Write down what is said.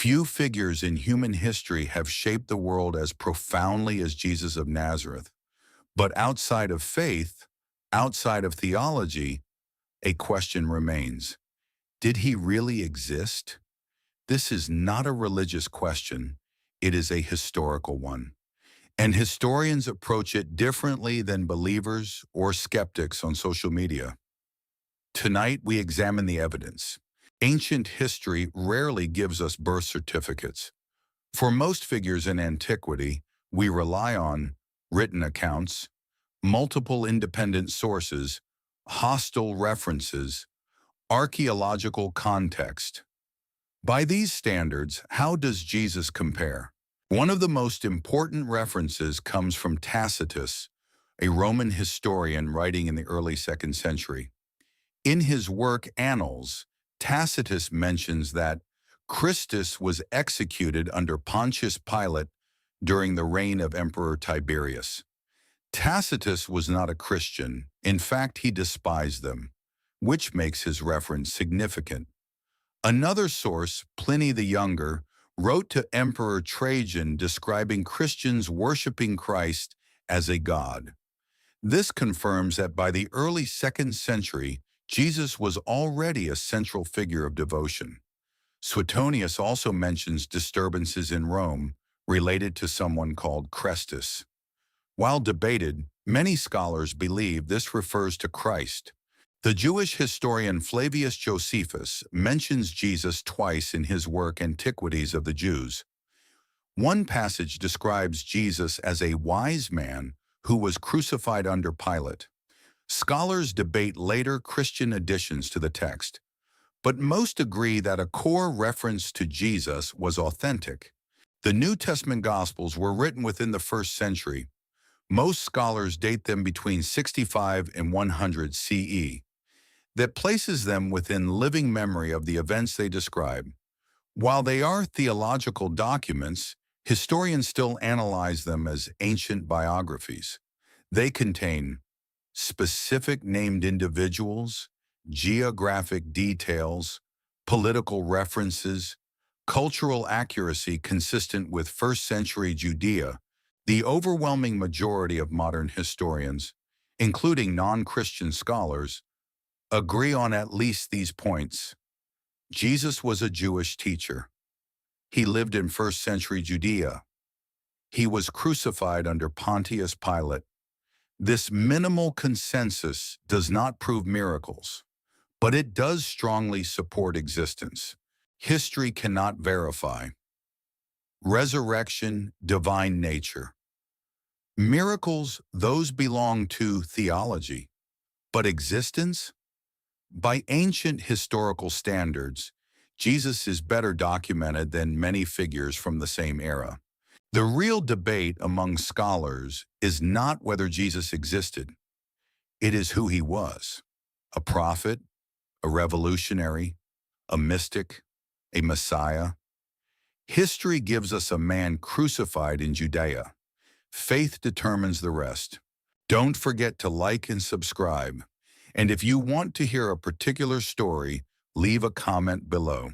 Few figures in human history have shaped the world as profoundly as Jesus of Nazareth. But outside of faith, outside of theology, a question remains. Did he really exist? This is not a religious question. It is a historical one. And historians approach it differently than believers or skeptics on social media. Tonight, we examine the evidence. Ancient history rarely gives us birth certificates. For most figures in antiquity, we rely on written accounts, multiple independent sources, hostile references, archaeological context. By these standards, how does Jesus compare? One of the most important references comes from Tacitus, a Roman historian writing in the early 2nd century. In his work Annals, Tacitus mentions that Christus was executed under Pontius Pilate during the reign of Emperor Tiberius. Tacitus was not a Christian. In fact, he despised them, which makes his reference significant. Another source, Pliny the Younger, wrote to Emperor Trajan describing Christians worshiping Christ as a god. This confirms that by the early 2nd century, Jesus was already a central figure of devotion. Suetonius also mentions disturbances in Rome related to someone called Christus. While debated, many scholars believe this refers to Christ. The Jewish historian Flavius Josephus mentions Jesus twice in his work Antiquities of the Jews. One passage describes Jesus as a wise man who was crucified under Pilate. Scholars debate later Christian additions to the text, but most agree that a core reference to Jesus was authentic. The New Testament Gospels were written within the 1st century. Most scholars date them between 65 and 100 CE. That places them within living memory of the events they describe. While they are theological documents, historians still analyze them as ancient biographies. They contain specific named individuals, geographic details, political references, cultural accuracy consistent with 1st century Judea. The overwhelming majority of modern historians, including non-Christian scholars, agree on at least these points. Jesus was a Jewish teacher. He lived in 1st century Judea. He was crucified under Pontius Pilate. This minimal consensus does not prove miracles, but it does strongly support existence. History cannot verify. Resurrection, divine nature. Miracles, those belong to theology. But existence? By ancient historical standards, Jesus is better documented than many figures from the same era. The real debate among scholars is not whether Jesus existed. It is who he was: a prophet, a revolutionary, a mystic, a Messiah. History gives us a man crucified in Judea. Faith determines the rest. Don't forget to like and subscribe. And if you want to hear a particular story, leave a comment below.